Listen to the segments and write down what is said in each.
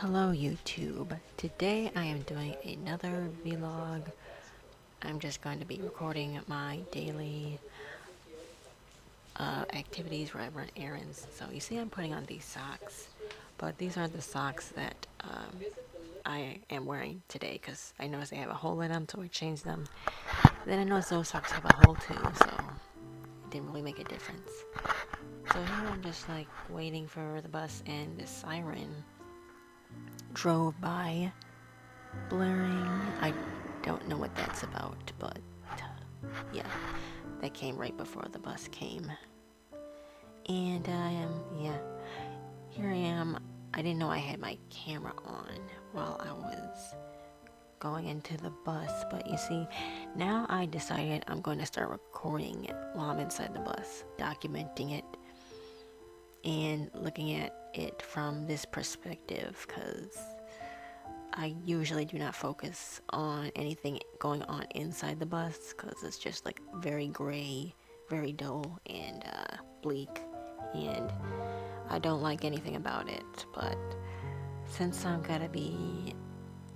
Hello YouTube. Today I am doing another vlog. I'm just going to be recording my daily activities where I run errands. So you see I'm putting on these socks, but these are the socks that I am wearing today because I noticed they have a hole in them, so I changed them. Then I noticed those socks have a hole too, so it didn't really make a difference. So here I'm just like waiting for the bus, and the siren drove by blaring. I don't know what that's about, but yeah, that came right before the bus came. And yeah, here I am. I didn't know I had my camera on while I was going into the bus, but you see, now I decided I'm going to start recording it while I'm inside the bus, documenting it and looking at it from this perspective, because I usually do not focus on anything going on inside the bus because it's just like very gray, very dull, and bleak, and I don't like anything about it. But since I'm gonna be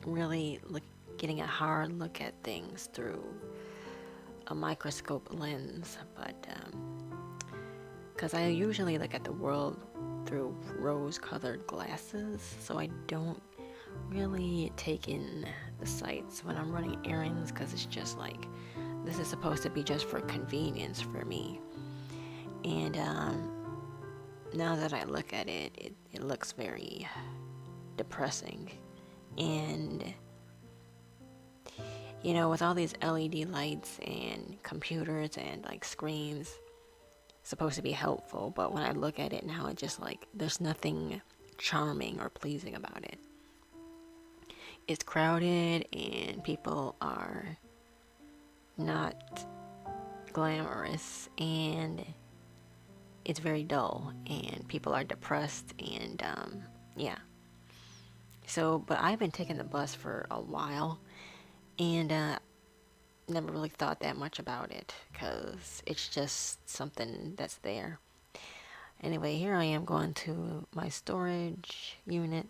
really getting a hard look at things through a microscope lens, but because I usually look at the world through rose-colored glasses, so I don't really take in the sights when I'm running errands, because it's just like, this is supposed to be just for convenience for me. And now that I look at it, it looks very depressing. And you know, with all these LED lights and computers and like screens, it's supposed to be helpful, but when I look at it now, it's just like there's nothing charming or pleasing about it. It's crowded and people are not glamorous, and it's very dull, and people are depressed, and yeah. So, but I've been taking the bus for a while, and never really thought that much about it because it's just something that's there. Anyway, here I am going to my storage unit.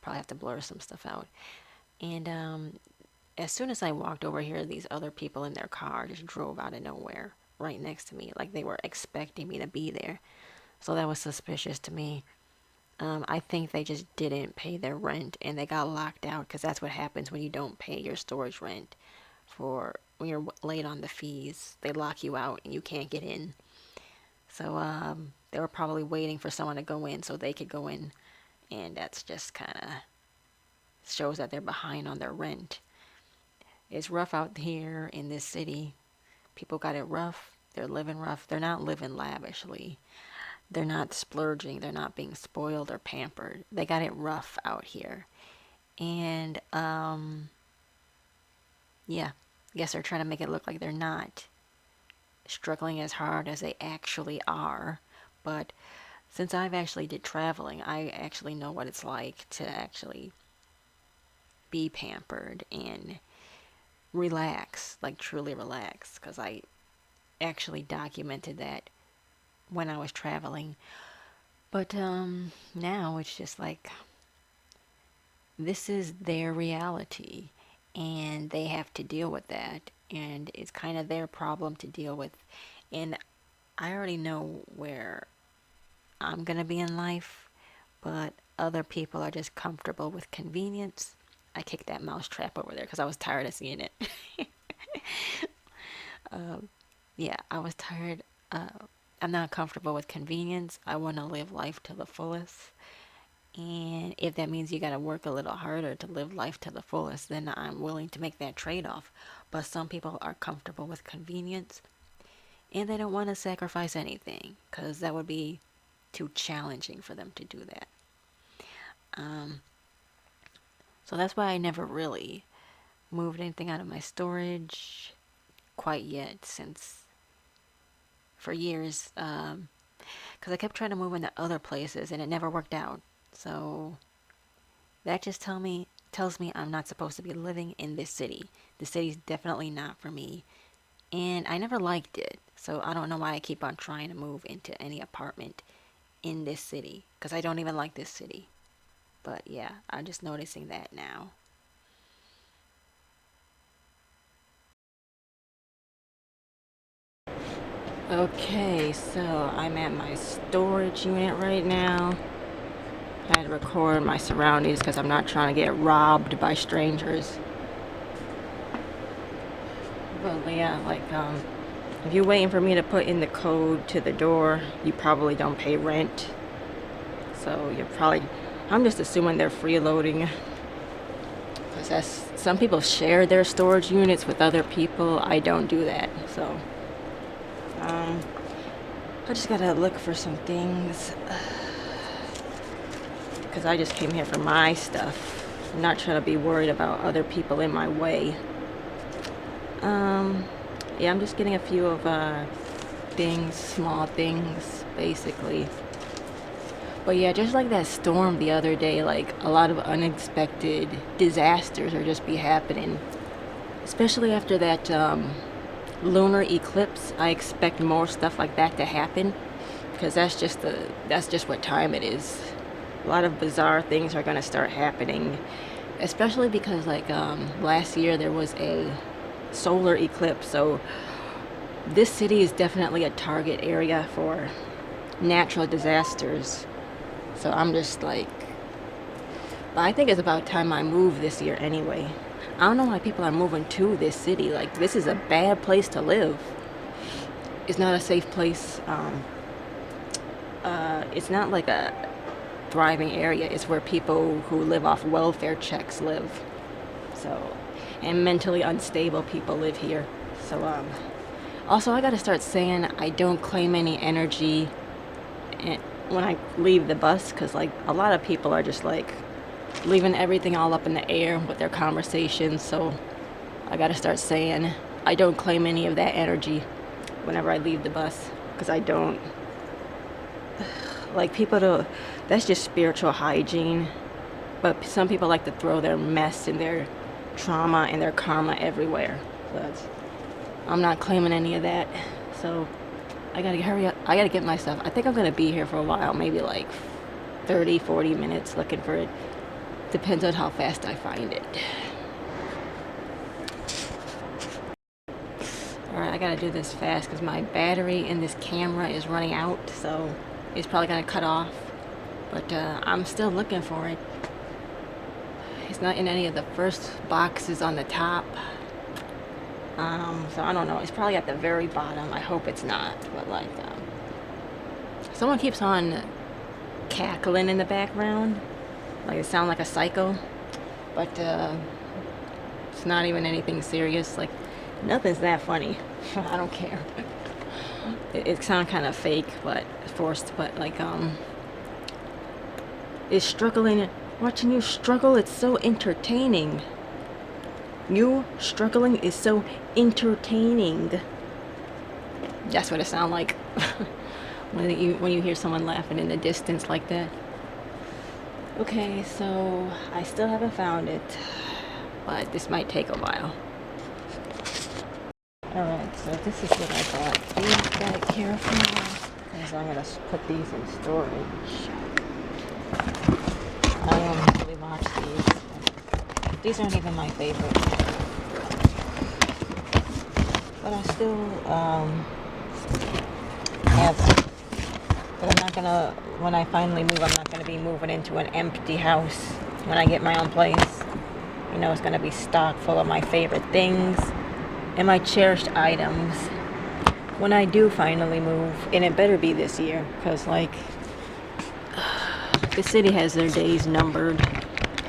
Probably have to blur some stuff out. And as soon as I walked over here, these other people in their car just drove out of nowhere right next to me, like they were expecting me to be there. So that was suspicious to me. I think they just didn't pay their rent and they got locked out, because that's what happens when you don't pay your storage rent. For when you're late on the fees, they lock you out and you can't get in. So they were probably waiting for someone to go in so they could go in, and that's just kind of shows that they're behind on their rent. It's rough out here in this city. People got it rough. They're living rough. They're not living lavishly. They're not splurging. They're not being spoiled or pampered. They got it rough out here. And yeah, I guess they're trying to make it look like they're not struggling as hard as they actually are. But since I've actually did traveling, I actually know what it's like to actually be pampered and relax, like truly relax, because I actually documented that when I was traveling. But now it's just like, this is their reality and they have to deal with that, and it's kind of their problem to deal with. And I already know where I'm gonna be in life, but other people are just comfortable with convenience. I kicked that mouse trap over there because I was tired of seeing it. Yeah, I was tired. I'm not comfortable with convenience. I want to live life to the fullest. And if that means you got to work a little harder to live life to the fullest, then I'm willing to make that trade off. But some people are comfortable with convenience and they don't want to sacrifice anything because that would be too challenging for them to do that. Um, so that's why I never really moved anything out of my storage quite yet, since for years, because I kept trying to move into other places and it never worked out. So that just tells me I'm not supposed to be living in this city. The city's definitely not for me, and I never liked it. So I don't know why I keep on trying to move into any apartment in this city, because I don't even like this city. But yeah, I'm just noticing that now. Okay, so I'm at my storage unit right now. I had to record my surroundings because I'm not trying to get robbed by strangers. But yeah, like, if you're waiting for me to put in the code to the door, you probably don't pay rent. So you're probably, I'm just assuming they're freeloading. Because that's, some people share their storage units with other people. I don't do that. So, I just gotta look for some things. Because I just came here for my stuff. I'm not trying to be worried about other people in my way. Yeah, I'm just getting a few of things, small things, basically. But yeah, just like that storm the other day, like a lot of unexpected disasters are just be happening. Especially after that lunar eclipse, I expect more stuff like that to happen because that's just what time it is. A lot of bizarre things are gonna start happening, especially because like last year there was a solar eclipse, so this city is definitely a target area for natural disasters. So I'm just like, but I think it's about time I move this year anyway. I don't know why people are moving to this city. Like, this is a bad place to live. It's not a safe place. It's not like a thriving area. It's where people who live off welfare checks live. So, and mentally unstable people live here. So, also I gotta start saying I don't claim any energy when I leave the bus, because like a lot of people are just like leaving everything all up in the air with their conversations. So I gotta start saying I don't claim any of that energy whenever I leave the bus, because I don't like people to, that's just spiritual hygiene. But some people like to throw their mess and their trauma and their karma everywhere. So that's, I'm not claiming any of that. So I gotta hurry up. I gotta get my stuff. I think I'm gonna be here for a while, maybe like 30, 40 minutes looking for it. Depends on how fast I find it. Alright, I gotta do this fast because my battery in this camera is running out, so it's probably gonna cut off. But I'm still looking for it. It's not in any of the first boxes on the top. So I don't know. It's probably at the very bottom. I hope it's not. But like, someone keeps on cackling in the background. Like it sounds like a psycho. But it's not even anything serious. Like nothing's that funny. I don't care. It sounds kind of fake, but forced. But like, is struggling. Watching you struggle, it's so entertaining. You struggling is so entertaining. That's what it sounds like when you hear someone laughing in the distance like that. Okay, so I still haven't found it, but this might take a while. Alright, so this is what I bought. Please gotta careful because I'm gonna put these in storage. I don't really watch these. These aren't even my favorite. But I still have them. But I'm not gonna, when I finally move, I'm not gonna be moving into an empty house when I get my own place. You know, it's gonna be stocked full of my favorite things and my cherished items when I do finally move. And it better be this year, because like, the city has their days numbered.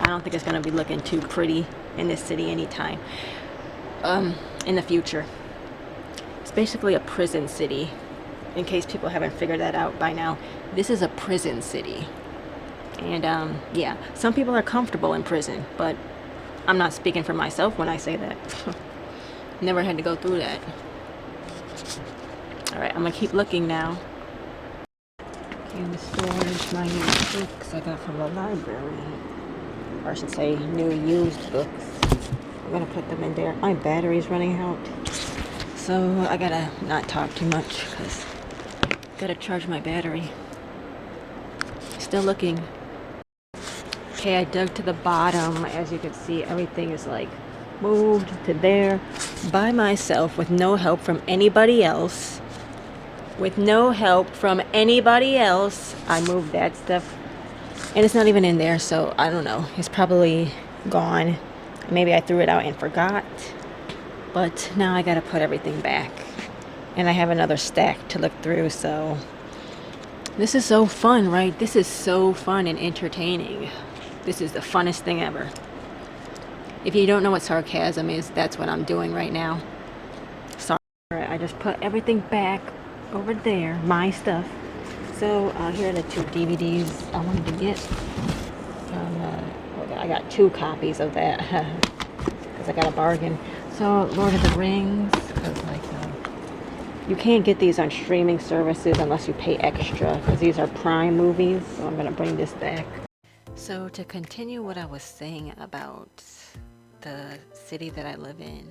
I don't think it's gonna be looking too pretty in this city anytime in the future. It's basically a prison city, in case people haven't figured that out by now. This is a prison city. And yeah, some people are comfortable in prison, but I'm not speaking for myself when I say that. Never had to go through that. Alright, I'm gonna keep looking now. In the storage, my new books I got from the library. Or I should say, new used books. I'm gonna put them in there. My battery's running out. So I gotta not talk too much because I gotta charge my battery. Still looking. Okay, I dug to the bottom. As you can see, everything is like moved to there by myself with no help from anybody else. With no help from anybody else, I moved that stuff. And it's not even in there, so I don't know. It's probably gone. Maybe I threw it out and forgot. But now I gotta put everything back. And I have another stack to look through, so this is so fun, right? This is so fun and entertaining. This is the funnest thing ever. If you don't know what sarcasm is, that's what I'm doing right now. Sorry. Alright, I just put everything back over there, my stuff. So here are the 2 DVDs I wanted to get. I got 2 copies of that because I got a bargain. So Lord of the Rings, because like you can't get these on streaming services unless you pay extra, because these are Prime movies. So I'm gonna bring this back. So to continue what I was saying about the city that I live in,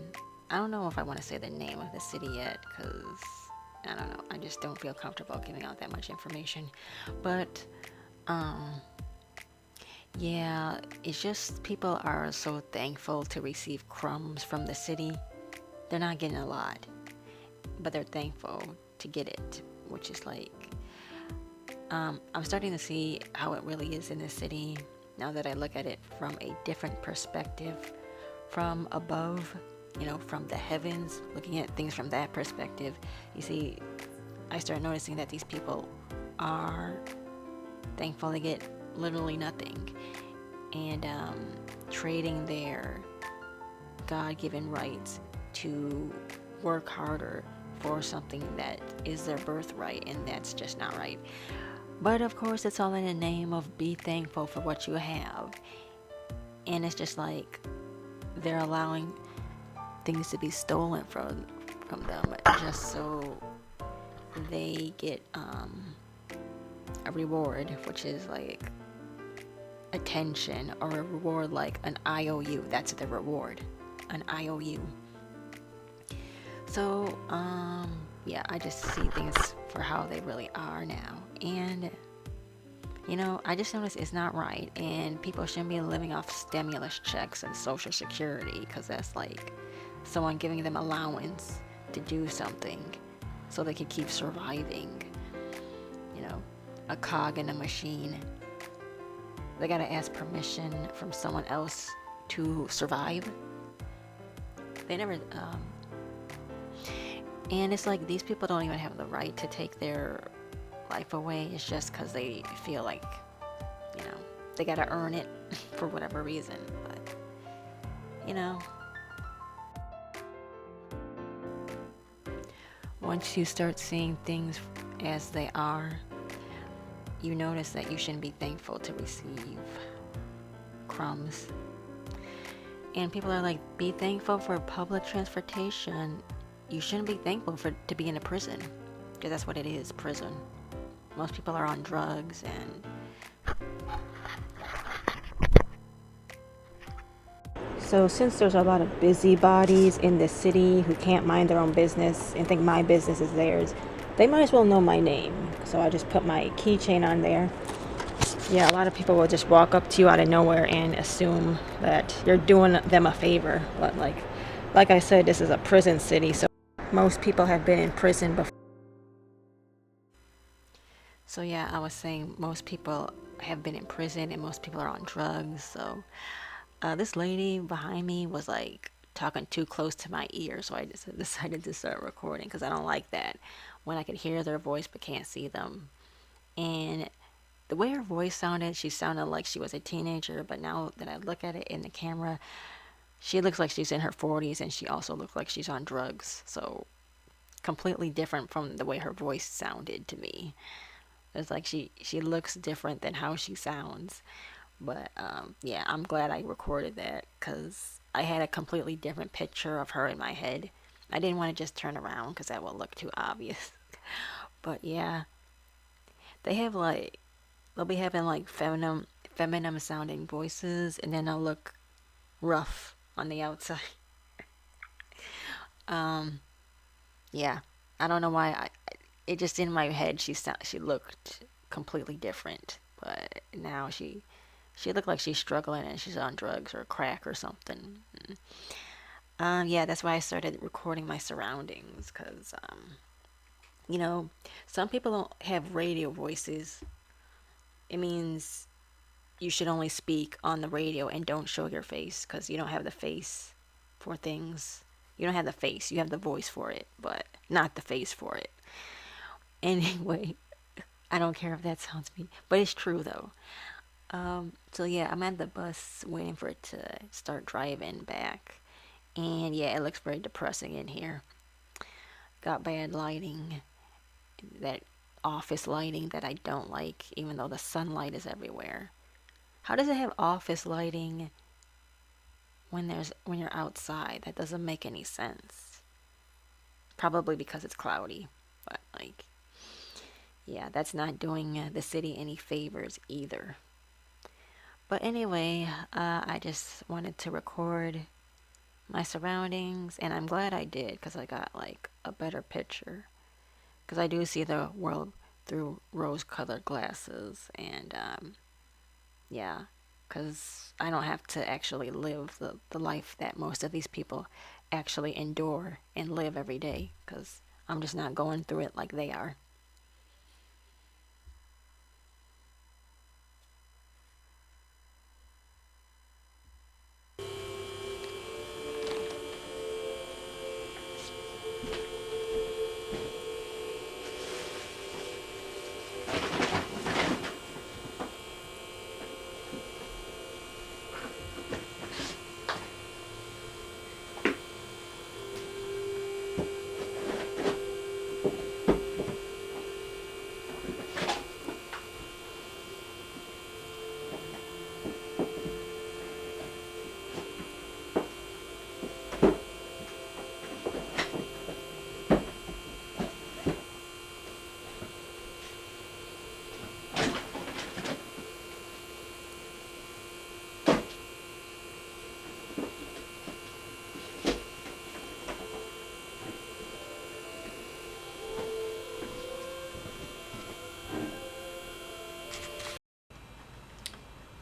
I don't know if I want to say the name of the city yet, because I don't know, I just don't feel comfortable giving out that much information. But yeah, it's just people are so thankful to receive crumbs from the city. They're not getting a lot, but they're thankful to get it, which is like, I'm starting to see how it really is in the city now that I look at it from a different perspective, from above, from the heavens, looking at things from that perspective. You see, I start noticing that these people are thankful to get literally nothing, and trading their God-given rights to work harder for something that is their birthright, and that's just not right. But of course, it's all in the name of be thankful for what you have. And it's just like they're allowing things to be stolen from them just so they get a reward, which is like attention, or a reward like an IOU. That's the reward, an IOU. So yeah, I just see things for how they really are now. And I just noticed it's not right, and people shouldn't be living off stimulus checks and social security, because that's like someone giving them allowance to do something so they could keep surviving. A cog in a machine. They gotta ask permission from someone else to survive. They never and it's like these people don't even have the right to take their life away. It's just because they feel like they gotta earn it for whatever reason. But once you start seeing things as they are, you notice that you shouldn't be thankful to receive crumbs. And people are like, be thankful for public transportation. You shouldn't be thankful to be in a prison, because that's what it is, prison. Most people are on drugs, and so since there's a lot of busybodies in this city who can't mind their own business and think my business is theirs, they might as well know my name. So I just put my keychain on there. Yeah, a lot of people will just walk up to you out of nowhere and assume that you're doing them a favor. But like I said, this is a prison city, so most people have been in prison before. So yeah, I was saying most people have been in prison and most people are on drugs. So this lady behind me was like talking too close to my ear, so I just decided to start recording, because I don't like that when I can hear their voice but can't see them. And the way her voice sounded, she sounded like she was a teenager, but now that I look at it in the camera, she looks like she's in her 40s, and she also looks like she's on drugs. So completely different from the way her voice sounded to me. It's like she looks different than how she sounds. But yeah, I'm glad I recorded that, because I had a completely different picture of her in my head. I didn't want to just turn around because that will look too obvious. But yeah, they'll be having like feminine sounding voices, and then they'll look rough on the outside. Yeah, I don't know why. It just in my head she looked completely different, but now she She looked like she's struggling and she's on drugs or crack or something. Yeah, that's why I started recording my surroundings because, you know, some people don't have radio voices. It means you should only speak on the radio and don't show your face because you don't have the face for things. You don't have the face, you have the voice for it, but not the face for it. Anyway, I don't care if that sounds mean, but it's true though. So yeah, I'm at the bus waiting for it to start driving back. And yeah, it looks very depressing in here. Got bad lighting, that office lighting that I don't like, even though the sunlight is everywhere. How does it have office lighting when you're outside? That doesn't make any sense. Probably because it's cloudy, but like, yeah, that's not doing the city any favors either. But anyway, I just wanted to record my surroundings, and I'm glad I did because I got like a better picture. Because I do see the world through rose-colored glasses, and yeah, because I don't have to actually live the life that most of these people actually endure and live every day, because I'm just not going through it like they are.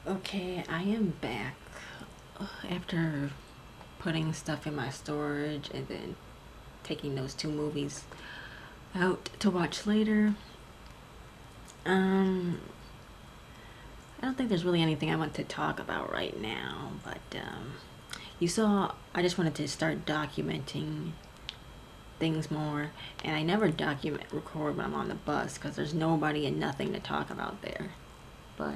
Okay, I am back after putting stuff in my storage and then taking those two movies out to watch later. Um, I don't think there's really anything I want to talk about right now, but you saw, I just wanted to start documenting things more, and I never document record when I'm on the bus because there's nobody and nothing to talk about there. But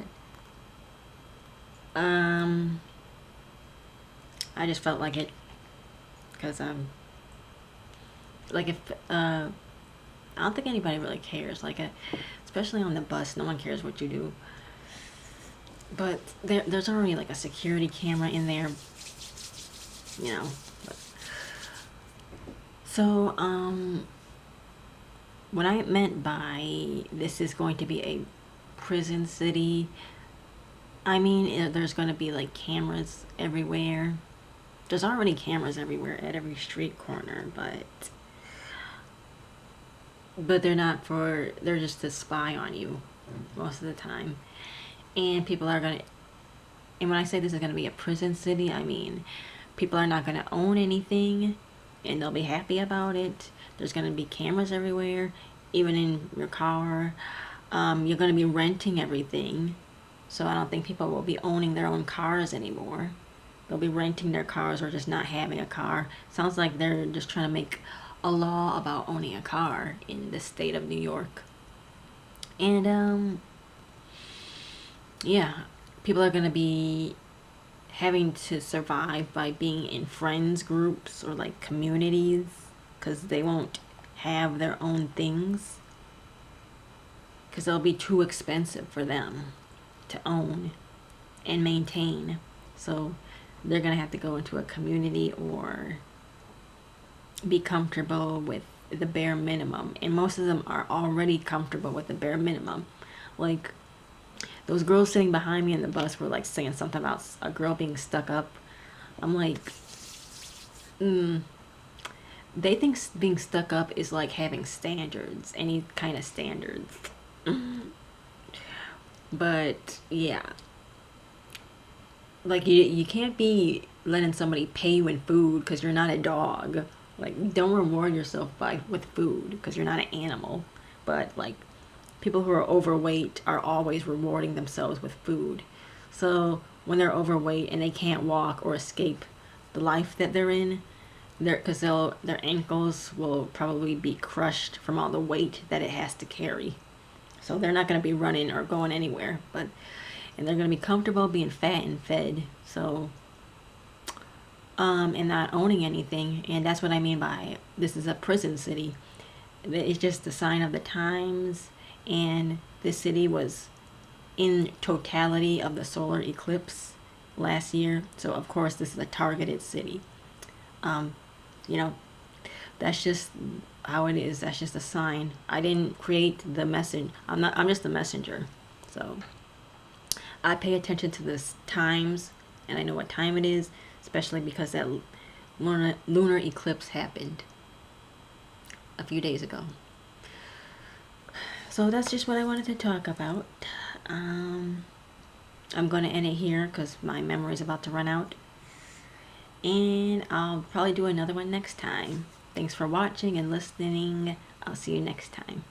um, I just felt like it because like if I don't think anybody really cares. Like, especially on the bus, no one cares what you do. But there's already like a security camera in there, you know. But, so, what I meant by this is going to be a prison city, I mean, there's going to be like cameras everywhere. There's already cameras everywhere at every street corner, but they're not for, they're just to spy on you most of the time. And people are going to, and when I say this is going to be a prison city, I mean people are not going to own anything and they'll be happy about it. There's going to be cameras everywhere, even in your car. You're going to be renting everything. So I don't think people will be owning their own cars anymore. They'll be renting their cars or just not having a car. Sounds like they're just trying to make a law about owning a car in the state of New York. And yeah, people are going to be having to survive by being in friends groups or like communities because they won't have their own things because they'll be too expensive for them to own and maintain. So they're going to have to go into a community or be comfortable with the bare minimum. And most of them are already comfortable with the bare minimum. Like, those girls sitting behind me in the bus were like saying something about a girl being stuck up. I'm like, they think being stuck up is like having standards, any kind of standards. But yeah, like you can't be letting somebody pay you in food because you're not a dog. Like, don't reward yourself by with food because you're not an animal. But like, people who are overweight are always rewarding themselves with food. So when they're overweight and they can't walk or escape the life that they're in, because their ankles will probably be crushed from all the weight that it has to carry. So they're not going to be running or going anywhere, and they're going to be comfortable being fat and fed. So and not owning anything, and that's what I mean by this is a prison city. It's just a sign of the times, and this city was in totality of the solar eclipse last year. So of course this is a targeted city. Um, you know, that's just how it is. That's just a sign. I didn't create the message. I'm just the messenger. So I pay attention to the times, and I know what time it is, especially because that lunar eclipse happened a few days ago. So that's just what I wanted to talk about. I'm going to end it here because my memory is about to run out. And I'll probably do another one next time. Thanks for watching and listening. I'll see you next time.